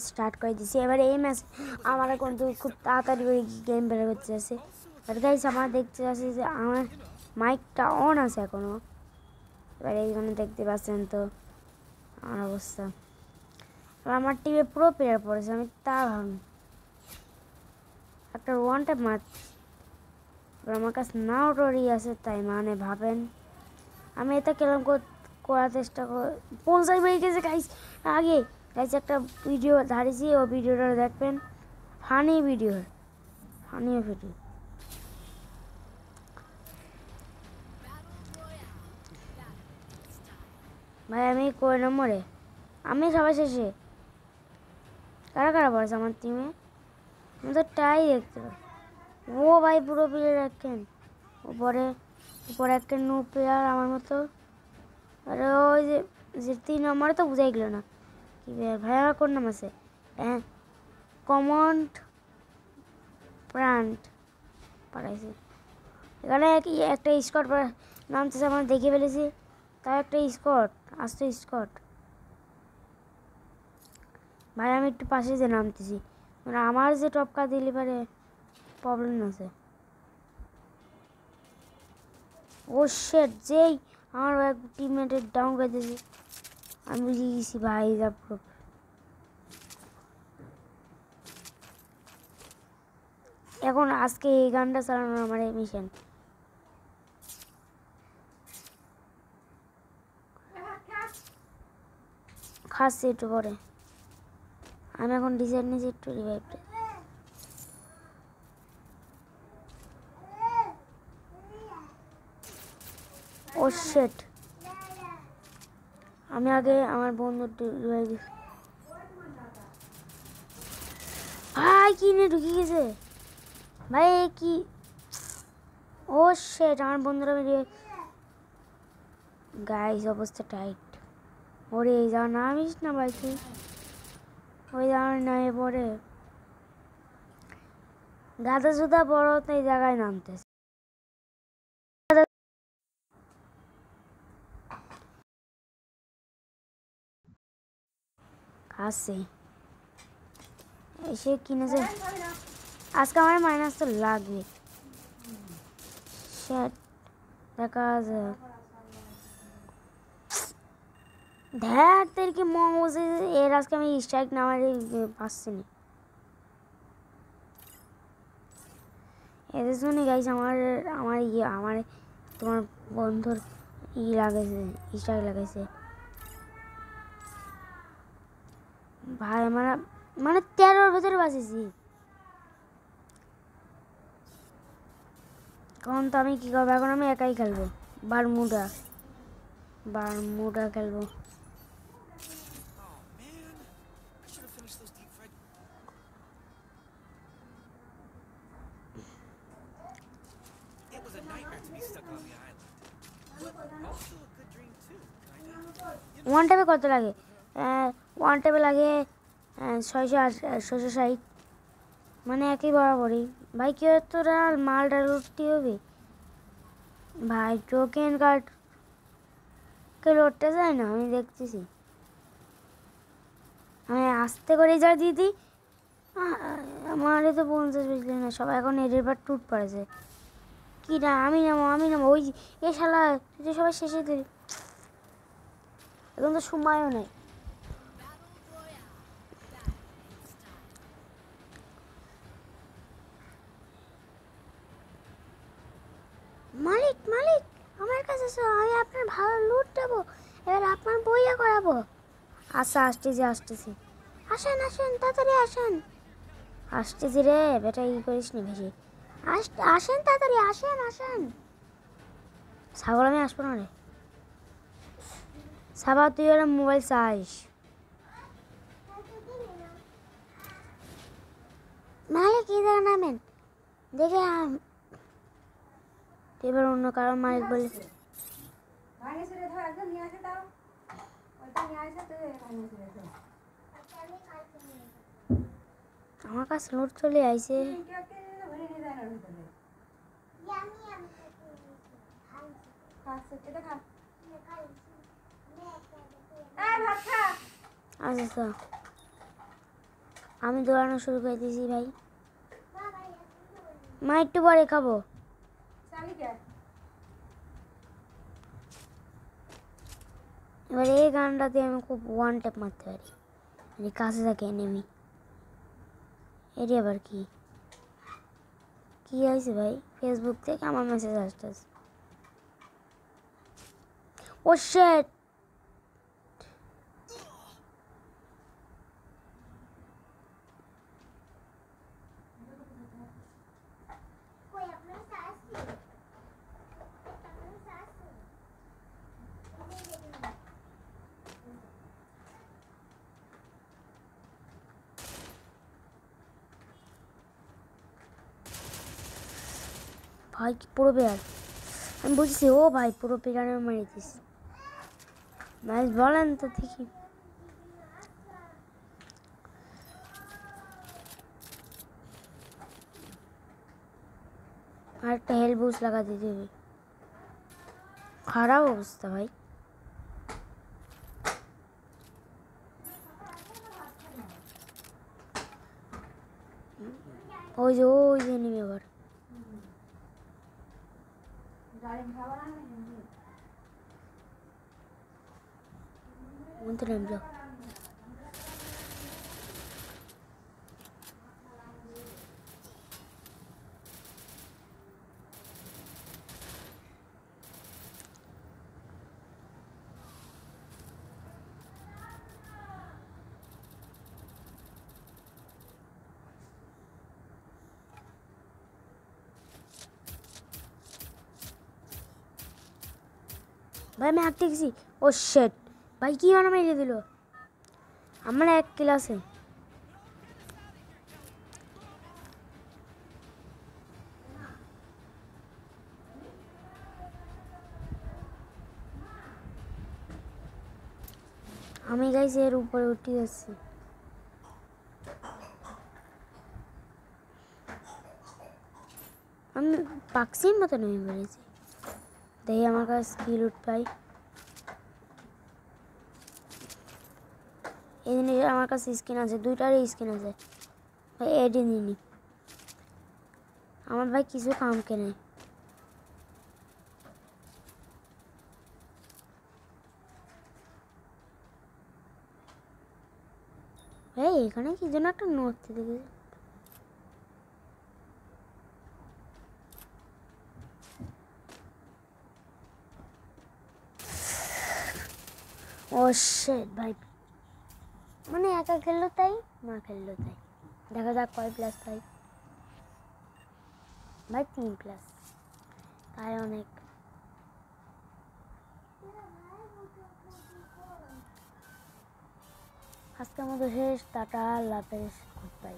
Start করে দিছি। এবার এই ম্যাচ আমার কিন্তু খুব তাড়াতাড়ি করে গেম বের করতে আছে। আর গাইস আমার দেখতে আছে যে আমার মাইকটা অন আছে এখনো। এবার এইখানে দেখতে পাচ্ছেন তো আমার অবস্থা। আমার টিমে প্রো প্লেয়ার পড়েছে, আমি তা ভাবি একটা ওয়ান টাইপ মার। আমার কাছে নাও ডরি আছে, তাই মানে ভাবেন আমি এটা কেরম করার চেষ্টা করি। 50 হয়ে গেছে গাইস। আগে গাইস একটা ভিডিও ধারিছি, ও ভিডিওটা দেখবেন, ফানি ভিডিও। ভাই আমি কয় নম্বরে? আমি সবাই শেষে। কারা কারা পড়েছে আমার টিমে? আমি তো টাই দেখতে পাই। ও ভাই পুরো প্লেয়ার রাখেন উপরে একটা নো প্লেয়ার আমার মতো। আরে ওই যে 3 নম্বরে তো বুঝাই গেল না কি ভাই। আমার কোন নাম আছে? হ্যাঁ, কমন্ড প্রান্ট পাঠাইছে। এখানে একটা স্কট নামতেছে, আমরা দেখে ফেলেছি। তাই একটা স্কট আসছে। স্কট ভাই আমি একটু পাশে যে নামতেছি, মানে আমার যে টপকা দিলে পারে প্রবলেম আছে। ও শেট, যেই আমার এক টিমমেটের ডাউন করে দিয়েছে আমি বুঝে গেছি ভাই যা পুরো। এখন আজকে এই গানটা চালানো আমার মিশন। খাচ্ছি একটু পরে। আমি এখন ডিজাইন নিয়েছি একটু রিভাইভটা। ও শেট, আমি আগে আমার বন্ধুর রিভাইভ দিছি। ভাই কি নিয়ে ঢুকে গেছে ভাই কি? ও শেট, আমার বন্ধুরা গাইস অবস্থা টাইট। ওরে এই যা নামিস না ভাই তুই, ওই জানার নামে পড়ে গাদা জুদা বড় তো এই জায়গায় নামতেছে। আসছে এসে কিনেছে। আজকে আমার মাইনাস তো লাগবে। শেট, দেখা যাক। ধ্যাতেরকে মজে এর আজকে আমি স্ট্রাইক নামারে পাচ্ছি না। এদের জন্য গাইছে আমার আমার তোমার বন্ধুর লাগাইছে, স্ট্রাইক লাগাইছে ভাই। আমার মানে 13-র ভেতরে বাঁচেছি। এখন তো আমি কি করবো? এখন আমি একাই খেলবো। বারমুডা খেলবো। ওয়ান টাইপে কত লাগে? ওয়ান টাইপে লাগে 660, মানে একই বরাবরই। ভাই কি তোরা মালটা লুটতে হবে ভাই। টোকেন কার্ড কে লড়তে যায় না, আমি দেখতেছি। আমি আস্তে করে যা দিদি, আমারে তো 50 বুঝলি না। সবাই এখন এদের বার টুট পড়েছে কি না। আমি নামো ওই এ শালা, তুই সবাই শেষে দিলি। এখন তো সময়ও নেই। মালিক মালিক আমার কাছে আমি আপনার ভালো লুট দেবো, এবার আপনার বইয়া করাবো। আচ্ছা আসতেছি। আসেন তাড়াতাড়ি আসতেছি রে বেটা, ই করিস নি বেশি। আসেন তাড়াতাড়ি আসেন। ছাগল আমি আসবো না রে। সাবা তুই ওরা মোবাইল চাইস? মালিক এই জায়গা নামেন দেখে এবার অন্য কারো মালিক বলে আমার কাছে লুট চলে আইছে। আচ্ছা আমি দৌড়ানো শুরু করে দিয়েছি ভাই। মা একটু পরে খাবো। এবার এই গানটাতে আমি খুব ওয়ান ট্যাপ মারতে পারি, মানে কাছে থাকে নেমি। এটি আবার কি কি হয়েছে ভাই? ফেসবুক থেকে আমার মেসেজ আসতেছে। ও শিট, ভাই কি পুরো প্লেয়ার? আমি বলছি ও ভাই পুরো প্লেয়ারে মেরে দিয়েছি। ম্যাচ বলেন তো দেখি। আর একটা হেল্প বুস্ট লাগা দিতে হবে। খারাপ অবস্থা ভাই। ওই যে নেমে আবার মন্ত্রে নামলো। ভাই আমি হাঁটতে গেছি। ও শেট ভাই কি মানে মেরে দিল আমার এক ক্লাসে। আমি গাইছি এর উপরে উঠে যাচ্ছি। আমি পাকসির মতো নেমে পড়েছি। দেখি আমার কাছে স্কিল উঠ পাই। এই জিনিস আমার কাছে স্কিন আছে, দুইটারই স্কিন আছে ভাই। এডি নিনি আমার ভাই কিছু কাম কেনে। ভাই এখানে কি যেন একটা নড়তে দেখেছি। ও শিট ভাই, মানে একা খেললো তাই না খেললো তাই। দেখা যাক কয় প্লাস পাই। ভাই 3+, তাই অনেক। আজকের মতো শেষ, টাটা, আল্লাহ হাফেজ, গুড বাই।